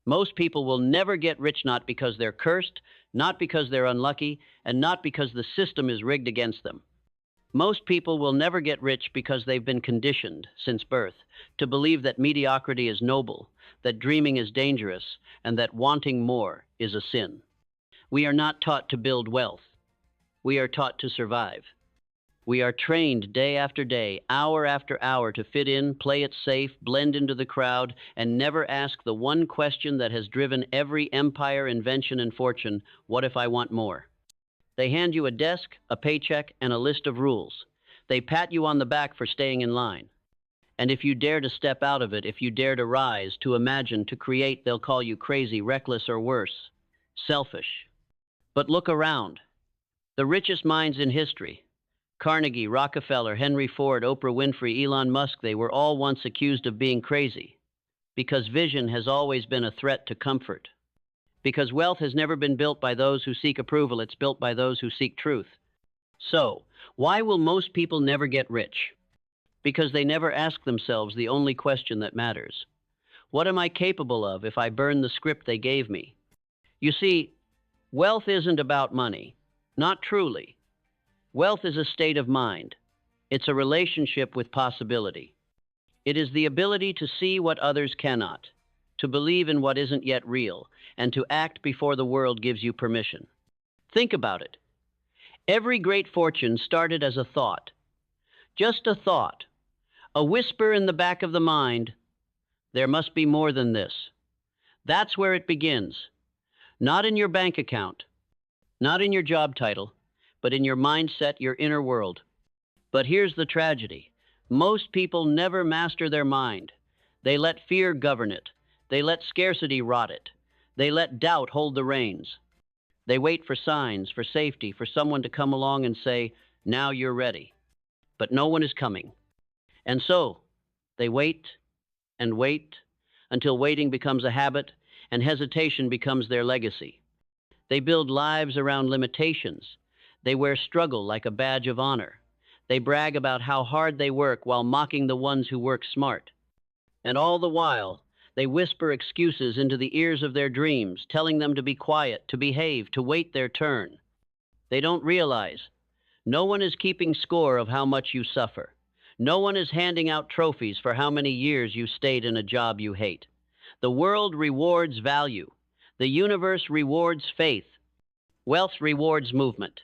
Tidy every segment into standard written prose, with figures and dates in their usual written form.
Most people will never get rich not because they're cursed, not because they're unlucky, and not because the system is rigged against them. Most people will never get rich because they've been conditioned, since birth, to believe that mediocrity is noble, that dreaming is dangerous, and that wanting more is a sin. We are not taught to build wealth. We are taught to survive. We are trained day after day, hour after hour, to fit in, play it safe, blend into the crowd, and never ask the one question that has driven every empire, invention, and fortune: what if I want more? They hand you a desk, a paycheck, and a list of rules. They pat you on the back for staying in line. And if you dare to step out of it, if you dare to rise, to imagine, to create, they'll call you crazy, reckless, or worse, selfish. But look around. The richest minds in history, Carnegie, Rockefeller, Henry Ford, Oprah Winfrey, Elon Musk, they were all once accused of being crazy, because vision has always been a threat to comfort. Because wealth has never been built by those who seek approval, it's built by those who seek truth. So, why will most people never get rich? Because they never ask themselves the only question that matters. What am I capable of if I burn the script they gave me? You see, wealth isn't about money. Not truly. Wealth is a state of mind. It's a relationship with possibility. It is the ability to see what others cannot, to believe in what isn't yet real, and to act before the world gives you permission. Think about it. Every great fortune started as a thought. Just a thought. A whisper in the back of the mind. There must be more than this. That's where it begins. Not in your bank account, not in your job title, but in your mindset, your inner world. But here's the tragedy. Most people never master their mind. They let fear govern it. They let scarcity rot it. They let doubt hold the reins. They wait for signs, for safety, for someone to come along and say, now you're ready. But no one is coming. And so, they wait and wait until waiting becomes a habit and hesitation becomes their legacy. They build lives around limitations. They wear struggle like a badge of honor. They brag about how hard they work while mocking the ones who work smart. And all the while, they whisper excuses into the ears of their dreams, telling them to be quiet, to behave, to wait their turn. They don't realize no one is keeping score of how much you suffer. No one is handing out trophies for how many years you stayed in a job you hate. The world rewards value. The universe rewards faith. Wealth rewards movement.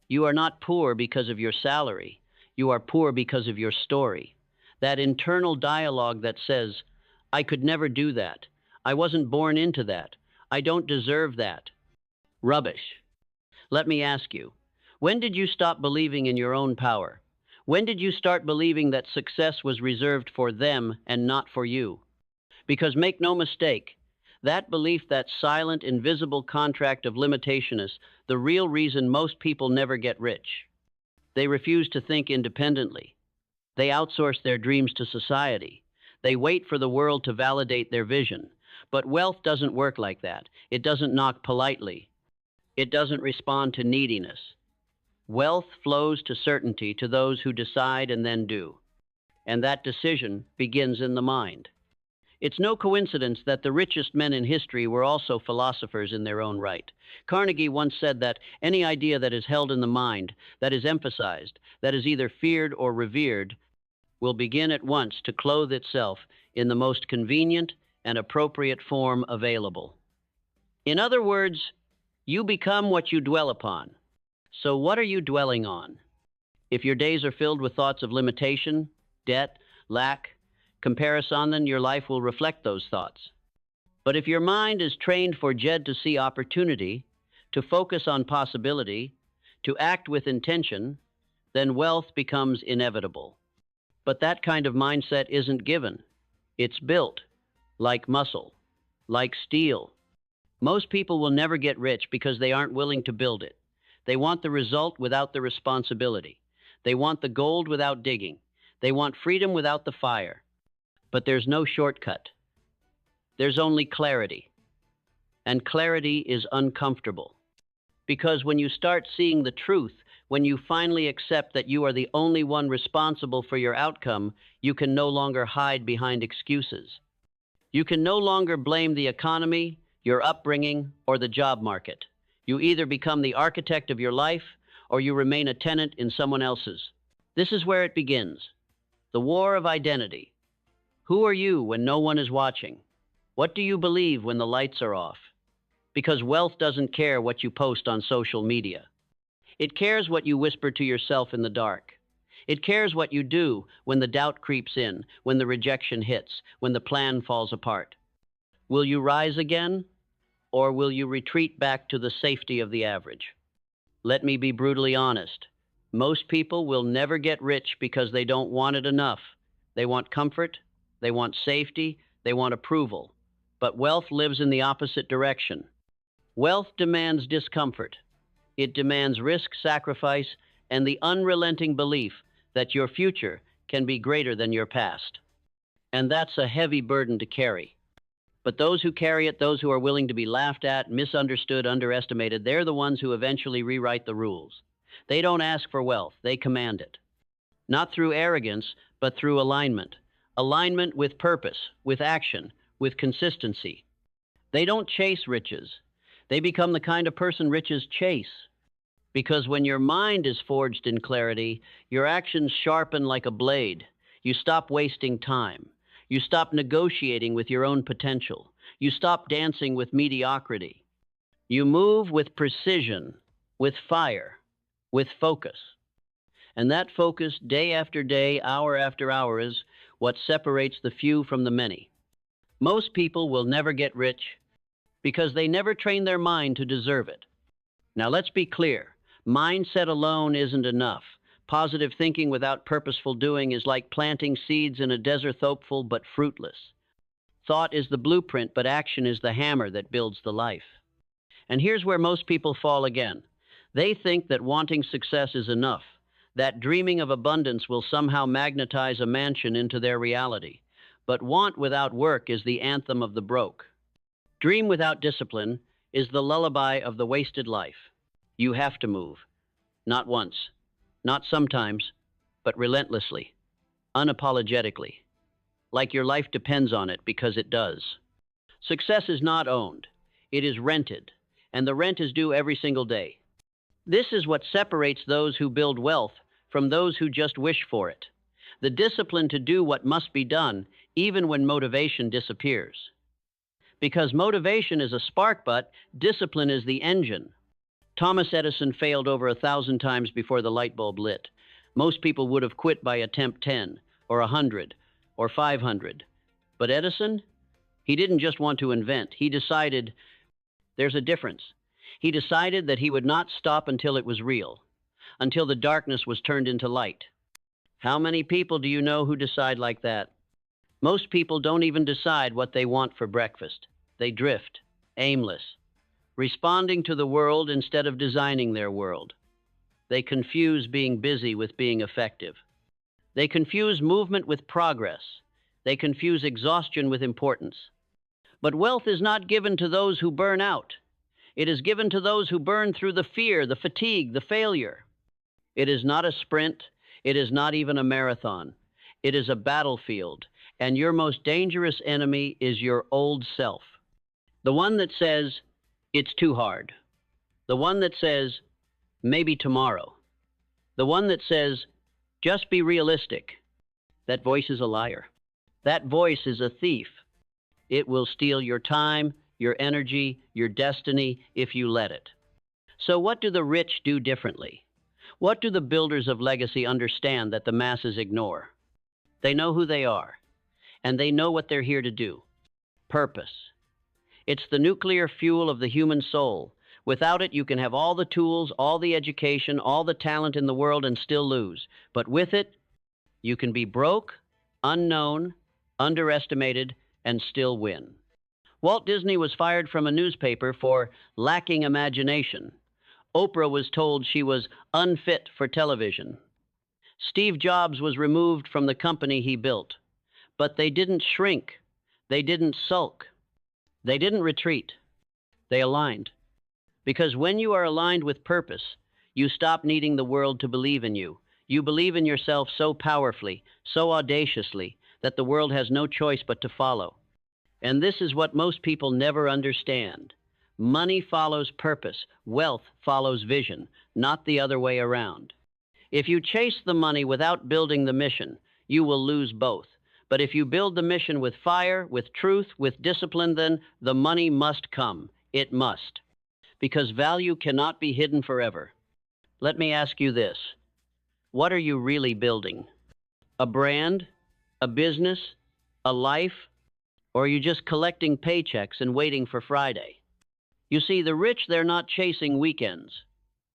You are not poor because of your salary. You are poor because of your story. That internal dialogue that says, I could never do that. I wasn't born into that. I don't deserve that. Rubbish. Let me ask you, when did you stop believing in your own power? When did you start believing that success was reserved for them and not for you? Because make no mistake, that belief, that silent, invisible contract of limitation, is the real reason most people never get rich. They refuse to think independently. They outsource their dreams to society. They wait for the world to validate their vision. But wealth doesn't work like that. It doesn't knock politely. It doesn't respond to neediness. Wealth flows to certainty to those who decide and then do. And that decision begins in the mind. It's no coincidence that the richest men in history were also philosophers in their own right. Carnegie once said that any idea that is held in the mind, that is emphasized, that is either feared or revered, will begin at once to clothe itself in the most convenient and appropriate form available. In other words, you become what you dwell upon. So what are you dwelling on? If your days are filled with thoughts of limitation, debt, lack, comparison, then your life will reflect those thoughts. But if your mind is trained for Jed to see opportunity, to focus on possibility, to act with intention, then wealth becomes inevitable. But that kind of mindset isn't given. It's built, like muscle, like steel. Most people will never get rich because they aren't willing to build it. They want the result without the responsibility. They want the gold without digging. They want freedom without the fire. But there's no shortcut. There's only clarity. And clarity is uncomfortable. Because when you start seeing the truth, when you finally accept that you are the only one responsible for your outcome, you can no longer hide behind excuses. You can no longer blame the economy, your upbringing, or the job market. You either become the architect of your life or you remain a tenant in someone else's. This is where it begins. The war of identity. Who are you when no one is watching? What do you believe when the lights are off? Because wealth doesn't care what you post on social media. It cares what you whisper to yourself in the dark. It cares what you do when the doubt creeps in, when the rejection hits, when the plan falls apart. Will you rise again, or will you retreat back to the safety of the average? Let me be brutally honest. Most people will never get rich because they don't want it enough. They want comfort, they want safety, they want approval. But wealth lives in the opposite direction. Wealth demands discomfort. It demands risk, sacrifice, and the unrelenting belief that your future can be greater than your past. And that's a heavy burden to carry. But those who carry it, those who are willing to be laughed at, misunderstood, underestimated, they're the ones who eventually rewrite the rules. They don't ask for wealth, they command it. Not through arrogance, but through alignment. Alignment with purpose, with action, with consistency. They don't chase riches. They become the kind of person riches chase. Because when your mind is forged in clarity, your actions sharpen like a blade. You stop wasting time. You stop negotiating with your own potential. You stop dancing with mediocrity. You move with precision, with fire, with focus. And that focus, day after day, hour after hour, is what separates the few from the many. Most people will never get rich because they never train their mind to deserve it. Now let's be clear. Mindset alone isn't enough. Positive thinking without purposeful doing is like planting seeds in a desert hopeful but fruitless. Thought is the blueprint, but action is the hammer that builds the life. And here's where most people fall again. They think that wanting success is enough, that dreaming of abundance will somehow magnetize a mansion into their reality. But want without work is the anthem of the broke. Dream without discipline is the lullaby of the wasted life. You have to move. Not once, not sometimes, but relentlessly, unapologetically, like your life depends on it, because it does. Success is not owned. It is rented, and the rent is due every single day. This is what separates those who build wealth from those who just wish for it. The discipline to do what must be done, even when motivation disappears. Because motivation is a spark, but discipline is the engine. Thomas Edison failed over 1,000 times before the light bulb lit. Most people would have quit by attempt 10, or 100, or 500. But Edison, he didn't just want to invent. He decided there's a difference. He decided that he would not stop until it was real, until the darkness was turned into light. How many people do you know who decide like that? Most people don't even decide what they want for breakfast. They drift, aimless, responding to the world instead of designing their world. They confuse being busy with being effective. They confuse movement with progress. They confuse exhaustion with importance. But wealth is not given to those who burn out. It is given to those who burn through the fear, the fatigue, the failure. It is not a sprint. It is not even a marathon. It is a battlefield, and your most dangerous enemy is your old self. The one that says, it's too hard. The one that says, maybe tomorrow. The one that says, just be realistic. That voice is a liar. That voice is a thief. It will steal your time, your energy, your destiny, if you let it. So what do the rich do differently? What do the builders of legacy understand that the masses ignore? They know who they are, and they know what they're here to do. Purpose. It's the nuclear fuel of the human soul. Without it, you can have all the tools, all the education, all the talent in the world and still lose. But with it, you can be broke, unknown, underestimated, and still win. Walt Disney was fired from a newspaper for lacking imagination. Oprah was told she was unfit for television. Steve Jobs was removed from the company he built. But they didn't shrink. They didn't sulk. They didn't retreat. They aligned. Because when you are aligned with purpose, you stop needing the world to believe in you. You believe in yourself so powerfully, so audaciously, that the world has no choice but to follow. And this is what most people never understand. Money follows purpose, wealth follows vision, not the other way around. If you chase the money without building the mission, you will lose both. But if you build the mission with fire, with truth, with discipline, then the money must come. It must. Because value cannot be hidden forever. Let me ask you this. What are you really building? A brand? A business? A life? Or are you just collecting paychecks and waiting for Friday? You see, the rich, they're not chasing weekends.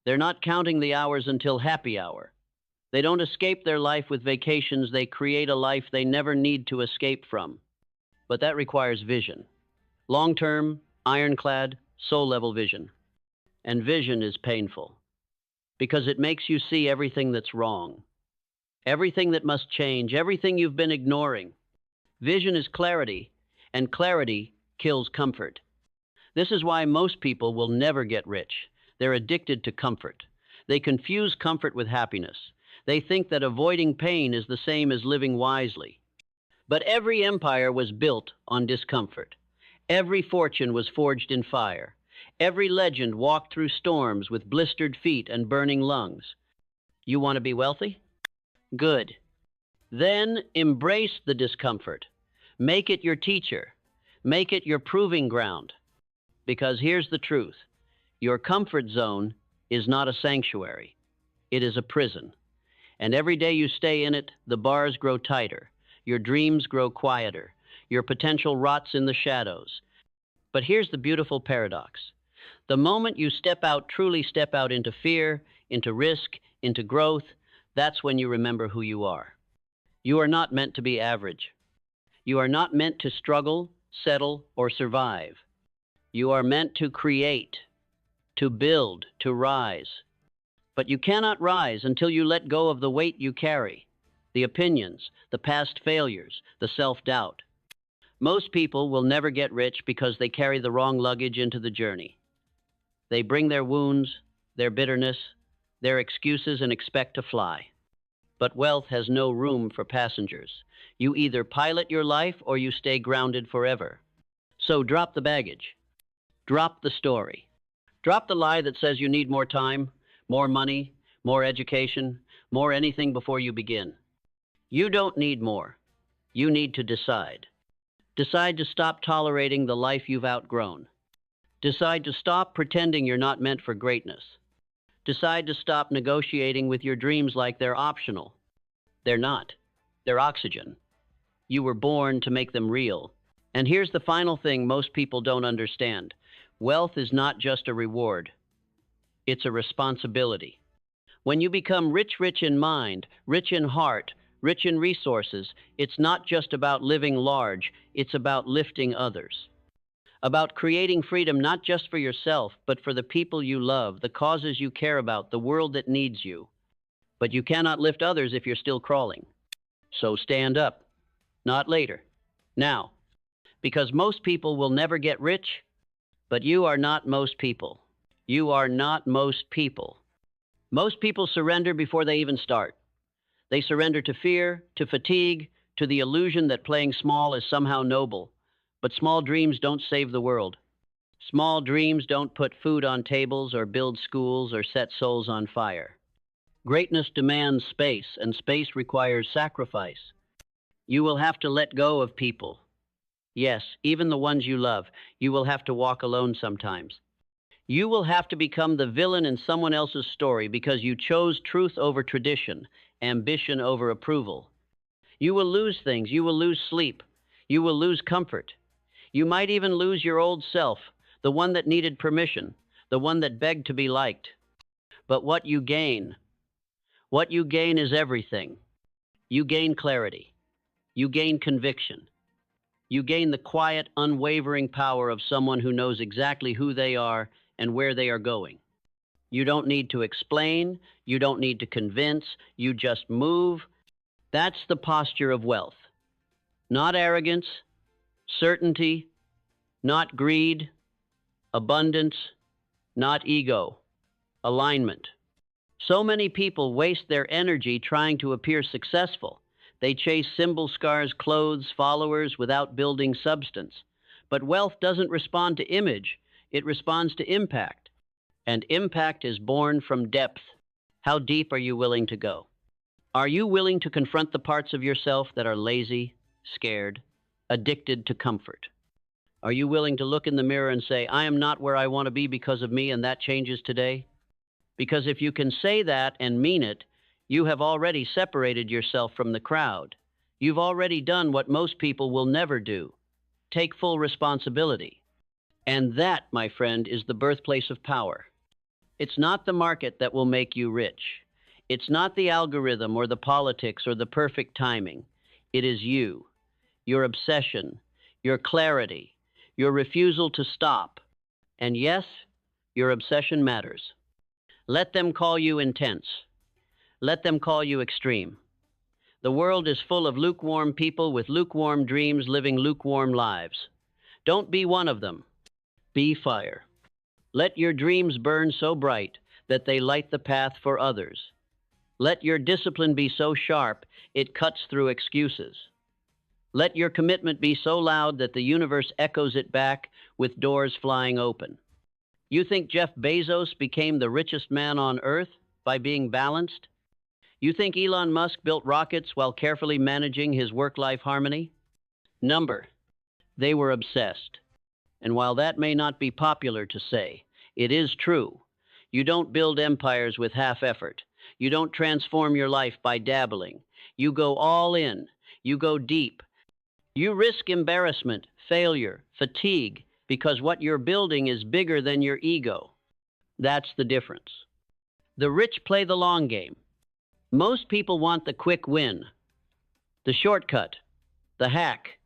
They're not counting the hours until happy hour. They don't escape their life with vacations. They create a life they never need to escape from. But that requires vision. Long-term, ironclad, soul-level vision. And vision is painful because it makes you see everything that's wrong, everything that must change, everything you've been ignoring. Vision is clarity, and clarity kills comfort. This is why most people will never get rich. They're addicted to comfort. They confuse comfort with happiness. They think that avoiding pain is the same as living wisely. But every empire was built on discomfort. Every fortune was forged in fire. Every legend walked through storms with blistered feet and burning lungs. You want to be wealthy? Good. Then embrace the discomfort. Make it your teacher. Make it your proving ground. Because here's the truth. Your comfort zone is not a sanctuary. It is a prison. And every day you stay in it, the bars grow tighter. Your dreams grow quieter. Your potential rots in the shadows. But here's the beautiful paradox. The moment you step out, truly step out into fear, into risk, into growth, that's when you remember who you are. You are not meant to be average. You are not meant to struggle, settle, or survive. You are meant to create, to build, to rise. But you cannot rise until you let go of the weight you carry, the opinions, the past failures, the self-doubt. Most people will never get rich because they carry the wrong luggage into the journey. They bring their wounds, their bitterness, their excuses and expect to fly. But wealth has no room for passengers. You either pilot your life or you stay grounded forever. So drop the baggage. Drop the story. Drop the lie that says you need more time, more money, more education, more anything before you begin. You don't need more. You need to decide. Decide to stop tolerating the life you've outgrown. Decide to stop pretending you're not meant for greatness. Decide to stop negotiating with your dreams like they're optional. They're not. They're oxygen. You were born to make them real. And here's the final thing most people don't understand. Wealth is not just a reward. It's a responsibility. When you become rich in mind, rich in heart, rich in resources, it's not just about living large, it's about lifting others. About creating freedom not just for yourself, but for the people you love, the causes you care about, the world that needs you. But you cannot lift others if you're still crawling. So stand up. Not later. Now. Because most people will never get rich, but you are not most people. You are not most people. Most people surrender before they even start. They surrender to fear, to fatigue, to the illusion that playing small is somehow noble. But small dreams don't save the world. Small dreams don't put food on tables or build schools or set souls on fire. Greatness demands space, and space requires sacrifice. You will have to let go of people. Yes, even the ones you love. You will have to walk alone sometimes. You will have to become the villain in someone else's story because you chose truth over tradition, ambition over approval. You will lose things. You will lose sleep. You will lose comfort. You might even lose your old self, the one that needed permission, the one that begged to be liked. But what you gain is everything. You gain clarity. You gain conviction. You gain the quiet, unwavering power of someone who knows exactly who they are and where they are going. You don't need to explain. You don't need to convince. You just move. That's the posture of wealth. Not arrogance, certainty, not greed, abundance, not ego, alignment. So many people waste their energy trying to appear successful. They chase symbol scars, clothes, followers without building substance. But wealth doesn't respond to image, it responds to impact. And impact is born from depth. How deep are you willing to go? Are you willing to confront the parts of yourself that are lazy, scared, addicted to comfort? Are you willing to look in the mirror and say, I am not where I want to be because of me, and that changes today? Because if you can say that and mean it, you have already separated yourself from the crowd. You've already done what most people will never do. Take full responsibility. And that, my friend, is the birthplace of power. It's not the market that will make you rich. It's not the algorithm or the politics or the perfect timing. It is you, your obsession, your clarity, your refusal to stop. And yes, your obsession matters. Let them call you intense. Let them call you extreme. The world is full of lukewarm people with lukewarm dreams living lukewarm lives. Don't be one of them. Be fire. Let your dreams burn so bright that they light the path for others. Let your discipline be so sharp it cuts through excuses. Let your commitment be so loud that the universe echoes it back with doors flying open. You think Jeff Bezos became the richest man on earth by being balanced? You think Elon Musk built rockets while carefully managing his work-life harmony? Number. They were obsessed. And while that may not be popular to say, it is true. You don't build empires with half effort. You don't transform your life by dabbling. You go all in. You go deep. You risk embarrassment, failure, fatigue, because what you're building is bigger than your ego. That's the difference. The rich play the long game. Most people want the quick win, the shortcut, the hack.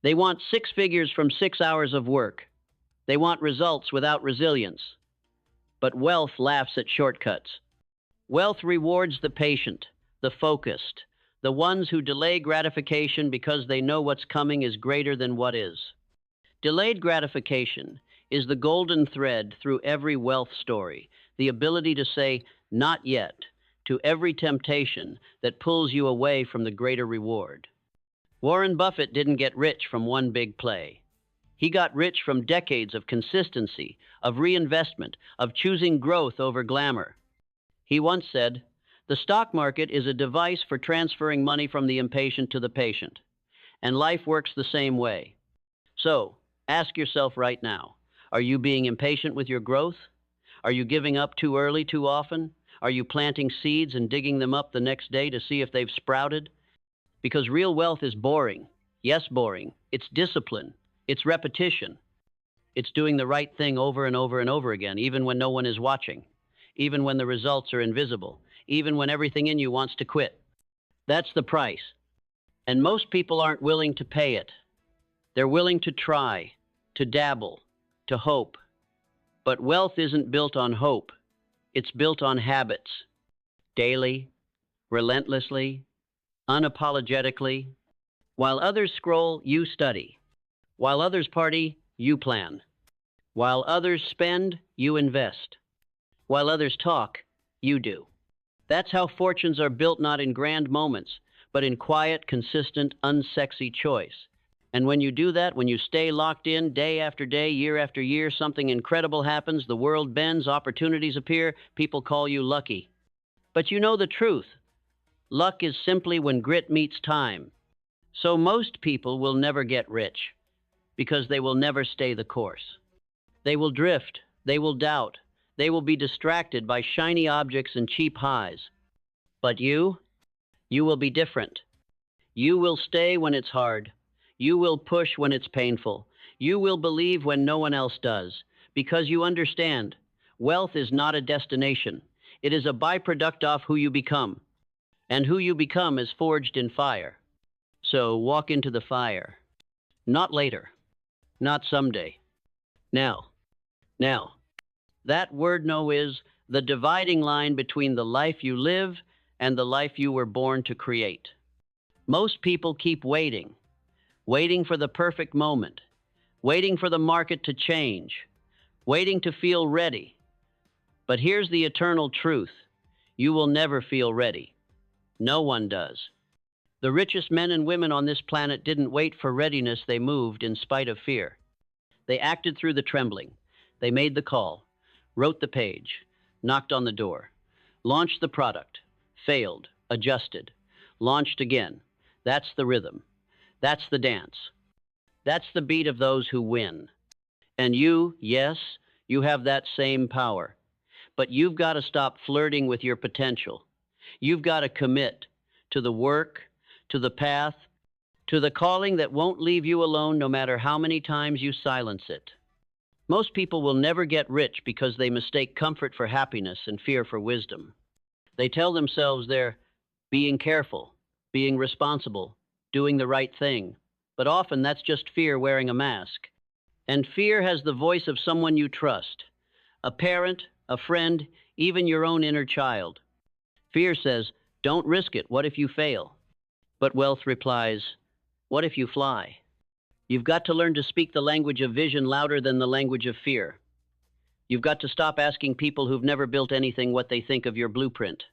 They want 6 figures from 6 hours of work. They want results without resilience. But wealth laughs at shortcuts. Wealth rewards the patient, the focused, the ones who delay gratification because they know what's coming is greater than what is. Delayed gratification is the golden thread through every wealth story, the ability to say, not yet, to every temptation that pulls you away from the greater reward. Warren Buffett didn't get rich from one big play. He got rich from decades of consistency, of reinvestment, of choosing growth over glamour. He once said, the stock market is a device for transferring money from the impatient to the patient, and life works the same way. So, ask yourself right now, are you being impatient with your growth? Are you giving up too early too often? Are you planting seeds and digging them up the next day to see if they've sprouted? Because real wealth is boring. Yes, boring. It's discipline. It's repetition. It's doing the right thing over and over and over again, even when no one is watching, even when the results are invisible, even when everything in you wants to quit. That's the price. And most people aren't willing to pay it. They're willing to try, to dabble, to hope. But wealth isn't built on hope. It's built on habits. Daily, relentlessly, unapologetically. While others scroll, you study. While others party, you plan. While others spend, you invest. While others talk, you do. That's how fortunes are built, not in grand moments, but in quiet, consistent, unsexy choice. And when you do that, when you stay locked in day after day, year after year, something incredible happens, the world bends, opportunities appear, people call you lucky. But you know the truth. Luck is simply when grit meets time. So most people will never get rich because they will never stay the course. They will drift, they will doubt, they will be distracted by shiny objects and cheap highs. But you will be different. You will stay when it's hard. You will push when it's painful. You will believe when no one else does, because you understand, wealth is not a destination. It is a byproduct of who you become. And who you become is forged in fire. So walk into the fire. Not later. Not someday. Now. Now. That word "no" is the dividing line between the life you live and the life you were born to create. Most people keep waiting. Waiting for the perfect moment, waiting for the market to change, waiting to feel ready. But here's the eternal truth. You will never feel ready. No one does. The richest men and women on this planet didn't wait for readiness, they moved in spite of fear. They acted through the trembling. They made the call, wrote the page, knocked on the door, launched the product, failed, adjusted, launched again. That's the rhythm. That's the dance. That's the beat of those who win. And you, yes, you have that same power. But you've got to stop flirting with your potential. You've got to commit to the work, to the path, to the calling that won't leave you alone no matter how many times you silence it. Most people will never get rich because they mistake comfort for happiness and fear for wisdom. They tell themselves they're being careful, being responsible, doing the right thing. But often that's just fear wearing a mask. And fear has the voice of someone you trust, a parent, a friend, even your own inner child. Fear says, don't risk it, what if you fail? But wealth replies, what if you fly? You've got to learn to speak the language of vision louder than the language of fear. You've got to stop asking people who've never built anything what they think of your blueprint.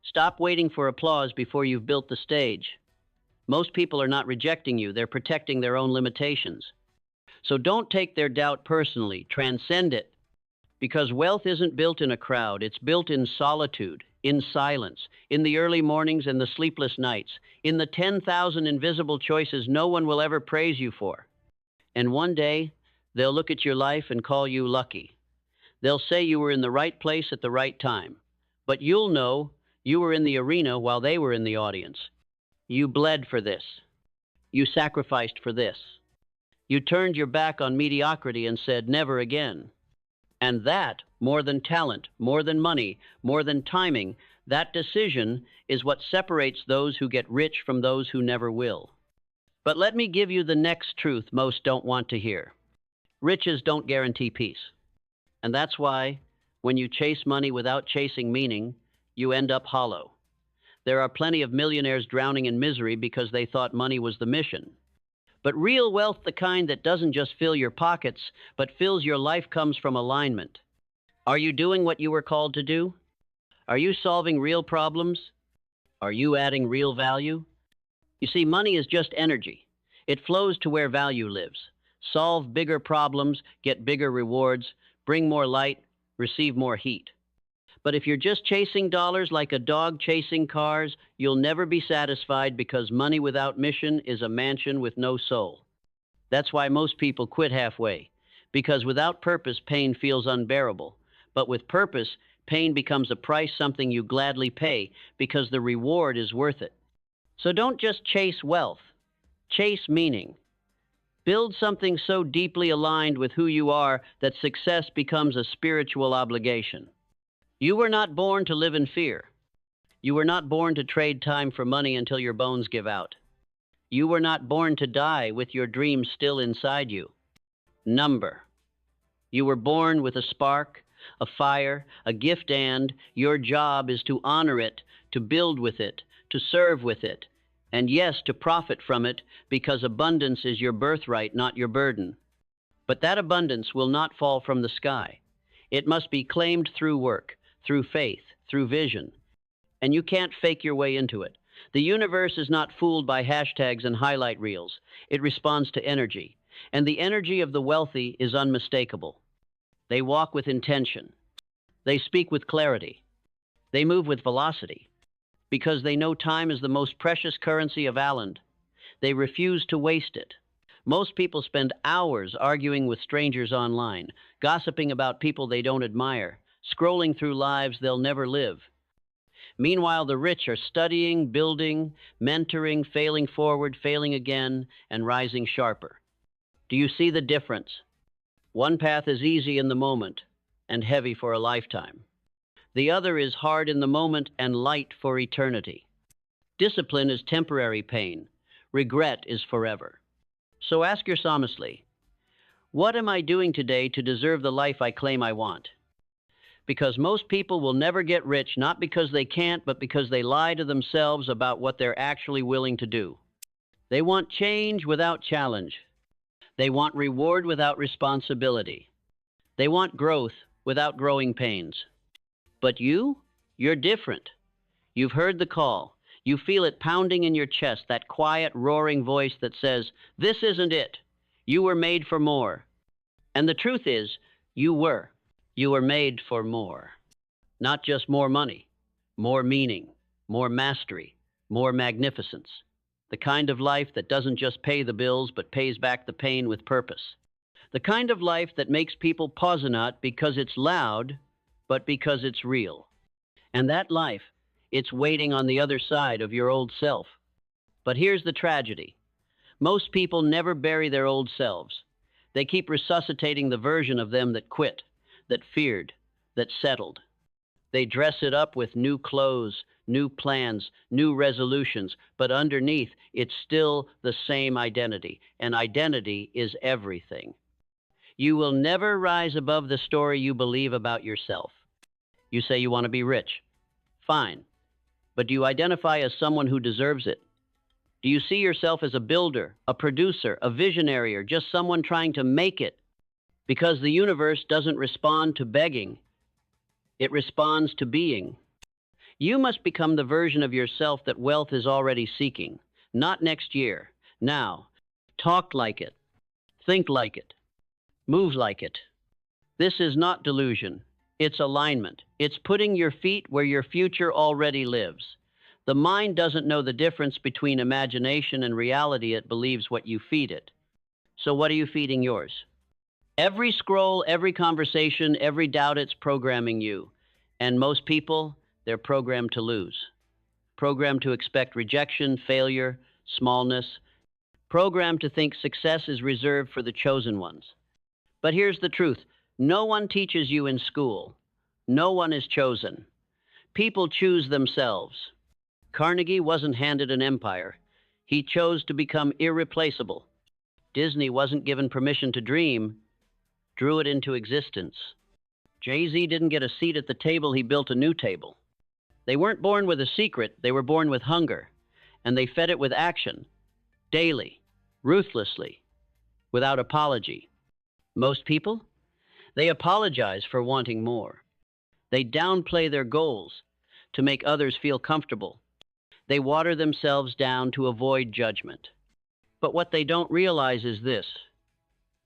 Stop waiting for applause before you've built the stage. Most people are not rejecting you, they're protecting their own limitations. So don't take their doubt personally, transcend it. Because wealth isn't built in a crowd, it's built in solitude, in silence, in the early mornings and the sleepless nights, in the 10,000 invisible choices no one will ever praise you for. And one day, they'll look at your life and call you lucky. They'll say you were in the right place at the right time. But you'll know you were in the arena while they were in the audience. You bled for this. You sacrificed for this. You turned your back on mediocrity and said, never again. And that, more than talent, more than money, more than timing, that decision is what separates those who get rich from those who never will. But let me give you the next truth most don't want to hear. Riches don't guarantee peace. And that's why, when you chase money without chasing meaning, you end up hollow. There are plenty of millionaires drowning in misery because they thought money was the mission. But real wealth, the kind that doesn't just fill your pockets, but fills your life, comes from alignment. Are you doing what you were called to do? Are you solving real problems? Are you adding real value? You see, money is just energy. It flows to where value lives. Solve bigger problems, get bigger rewards, bring more light, receive more heat. But if you're just chasing dollars like a dog chasing cars, you'll never be satisfied, because money without mission is a mansion with no soul. That's why most people quit halfway, because without purpose, pain feels unbearable. But with purpose, pain becomes a price, something you gladly pay, because the reward is worth it. So don't just chase wealth, chase meaning. Build something so deeply aligned with who you are that success becomes a spiritual obligation. You were not born to live in fear. You were not born to trade time for money until your bones give out. You were not born to die with your dreams still inside you. Number. You were born with a spark, a fire, a gift, and your job is to honor it, to build with it, to serve with it, and yes, to profit from it, because abundance is your birthright, not your burden. But that abundance will not fall from the sky. It must be claimed through work, through faith, through vision. And you can't fake your way into it. The universe is not fooled by hashtags and highlight reels. It responds to energy. And the energy of the wealthy is unmistakable. They walk with intention. They speak with clarity. They move with velocity. Because they know time is the most precious currency of Alland. They refuse to waste it. Most people spend hours arguing with strangers online, gossiping about people they don't admire, scrolling through lives they'll never live. Meanwhile, the rich are studying, building, mentoring, failing forward, failing again, and rising sharper. Do you see the difference? One path is easy in the moment and heavy for a lifetime. The other is hard in the moment and light for eternity. Discipline is temporary pain. Regret is forever. So ask yourself honestly, what am I doing today to deserve the life I claim I want? Because most people will never get rich, not because they can't, but because they lie to themselves about what they're actually willing to do. They want change without challenge. They want reward without responsibility. They want growth without growing pains. But you're different. You've heard the call. You feel it pounding in your chest, that quiet, roaring voice that says, "This isn't it. You were made for more." And the truth is, you were. You were made for more. Not just more money, more meaning, more mastery, more magnificence. The kind of life that doesn't just pay the bills, but pays back the pain with purpose. The kind of life that makes people pause not because it's loud, but because it's real. And that life, it's waiting on the other side of your old self. But here's the tragedy. Most people never bury their old selves. They keep resuscitating the version of them that quit, that feared, that settled. They dress it up with new clothes, new plans, new resolutions, but underneath, it's still the same identity, and identity is everything. You will never rise above the story you believe about yourself. You say you want to be rich. Fine. But do you identify as someone who deserves it? Do you see yourself as a builder, a producer, a visionary, or just someone trying to make it? Because the universe doesn't respond to begging, it responds to being. You must become the version of yourself that wealth is already seeking. Not next year, now. Talk like it. Think like it. Move like it. This is not delusion. It's alignment. It's putting your feet where your future already lives. The mind doesn't know the difference between imagination and reality. It believes what you feed it. So what are you feeding yours? Every scroll, every conversation, every doubt, it's programming you. And most people, they're programmed to lose. Programmed to expect rejection, failure, smallness. Programmed to think success is reserved for the chosen ones. But here's the truth. No one teaches you in school. No one is chosen. People choose themselves. Carnegie wasn't handed an empire. He chose to become irreplaceable. Disney wasn't given permission to dream, drew it into existence. Jay-Z didn't get a seat at the table, he built a new table. They weren't born with a secret, they were born with hunger. And they fed it with action, daily, ruthlessly, without apology. Most people, they apologize for wanting more. They downplay their goals to make others feel comfortable. They water themselves down to avoid judgment. But what they don't realize is this.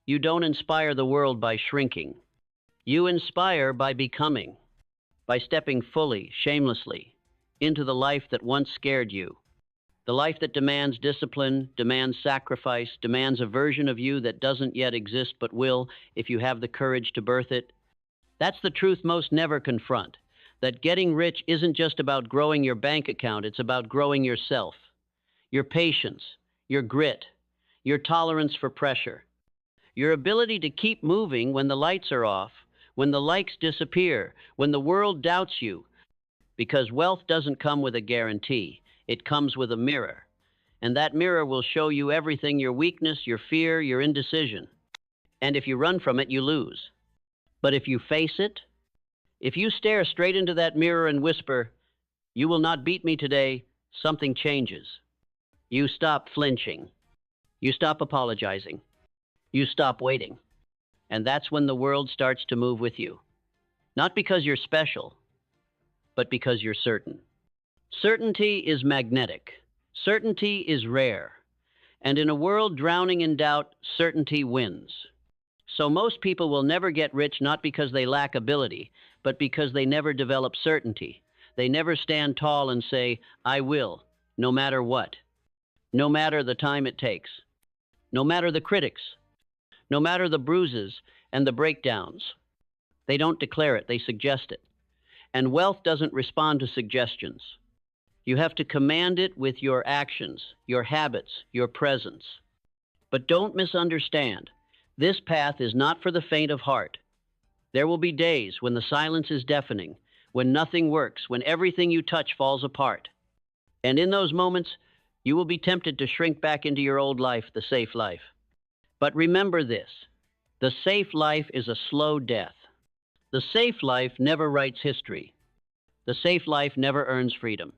You don't inspire the world by shrinking. You inspire by becoming, by stepping fully, shamelessly, into the life that once scared you. The life that demands discipline, demands sacrifice, demands a version of you that doesn't yet exist but will if you have the courage to birth it. That's the truth most never confront, that getting rich isn't just about growing your bank account, it's about growing yourself, your patience, your grit, your tolerance for pressure, your ability to keep moving when the lights are off, when the likes disappear, when the world doubts you. Because wealth doesn't come with a guarantee. It comes with a mirror. And that mirror will show you everything, your weakness, your fear, your indecision. And if you run from it, you lose. But if you face it, if you stare straight into that mirror and whisper, "You will not beat me today," something changes. You stop flinching. You stop apologizing. You stop waiting. And that's when the world starts to move with you. Not because you're special, but because you're certain. Certainty is magnetic. Certainty is rare. And in a world drowning in doubt, certainty wins. So most people will never get rich not because they lack ability, but because they never develop certainty. They never stand tall and say, "I will," no matter what. No matter the time it takes. No matter the critics. No matter the bruises and the breakdowns. They don't declare it, they suggest it. And wealth doesn't respond to suggestions. You have to command it with your actions, your habits, your presence. But don't misunderstand. This path is not for the faint of heart. There will be days when the silence is deafening, when nothing works, when everything you touch falls apart. And in those moments, you will be tempted to shrink back into your old life, the safe life. But remember this, the safe life is a slow death. The safe life never writes history. The safe life never earns freedom.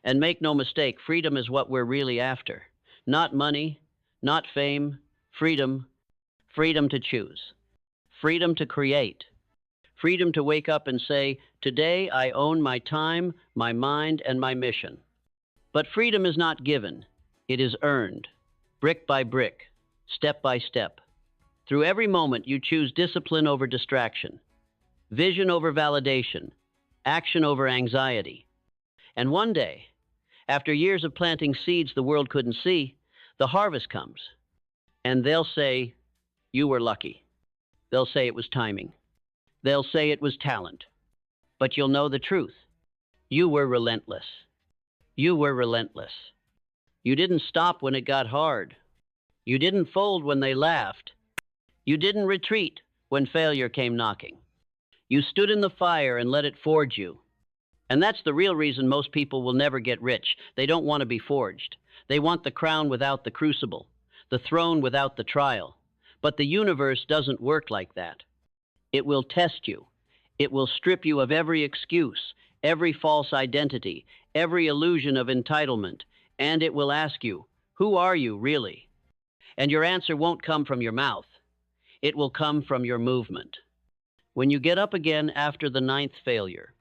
And make no mistake, freedom is what we're really after. Not money, not fame, freedom. Freedom to choose. Freedom to create. Freedom to wake up and say, "Today I own my time, my mind, and my mission." But freedom is not given, it is earned, brick by brick, step by step. Through every moment, you choose discipline over distraction, vision over validation, action over anxiety. And one day, after years of planting seeds the world couldn't see, the harvest comes. And they'll say, you were lucky. They'll say it was timing. They'll say it was talent. But you'll know the truth. You were relentless. You were relentless. You didn't stop when it got hard. You didn't fold when they laughed. You didn't retreat when failure came knocking. You stood in the fire and let it forge you. And that's the real reason most people will never get rich. They don't want to be forged. They want the crown without the crucible, the throne without the trial. But the universe doesn't work like that. It will test you. It will strip you of every excuse, every false identity, every illusion of entitlement, and it will ask you, who are you really? And your answer won't come from your mouth. It will come from your movement. When you get up again after the ninth failure,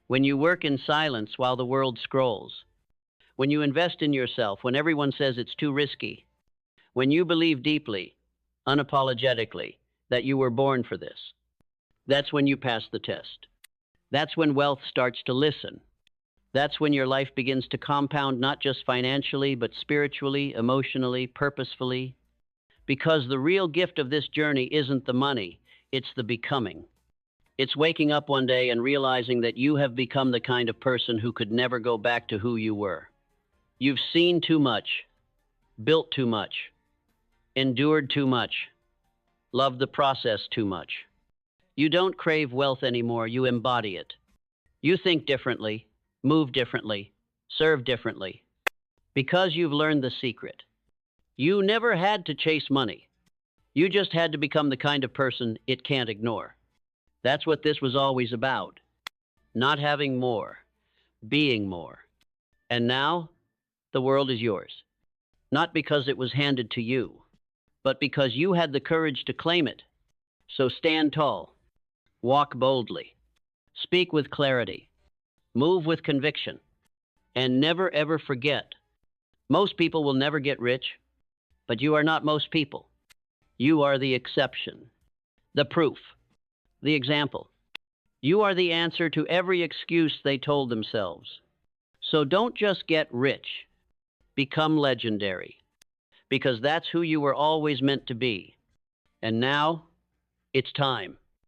when you work in silence while the world scrolls, when you invest in yourself when everyone says it's too risky, when you believe deeply, unapologetically, that you were born for this, that's when you pass the test. That's when wealth starts to listen. That's when your life begins to compound not just financially, but spiritually, emotionally, purposefully. Because the real gift of this journey isn't the money, it's the becoming. It's waking up one day and realizing that you have become the kind of person who could never go back to who you were. You've seen too much, built too much, endured too much, loved the process too much. You don't crave wealth anymore, you embody it. You think differently, move differently, serve differently. Because you've learned the secret. You never had to chase money. You just had to become the kind of person it can't ignore. That's what this was always about. Not having more, being more. And now, the world is yours. Not because it was handed to you, but because you had the courage to claim it. So stand tall, walk boldly, speak with clarity, move with conviction, and never ever forget. Most people will never get rich, but you are not most people. You are the exception, the proof, the example. You are the answer to every excuse they told themselves. So don't just get rich, become legendary, because that's who you were always meant to be. And now, it's time.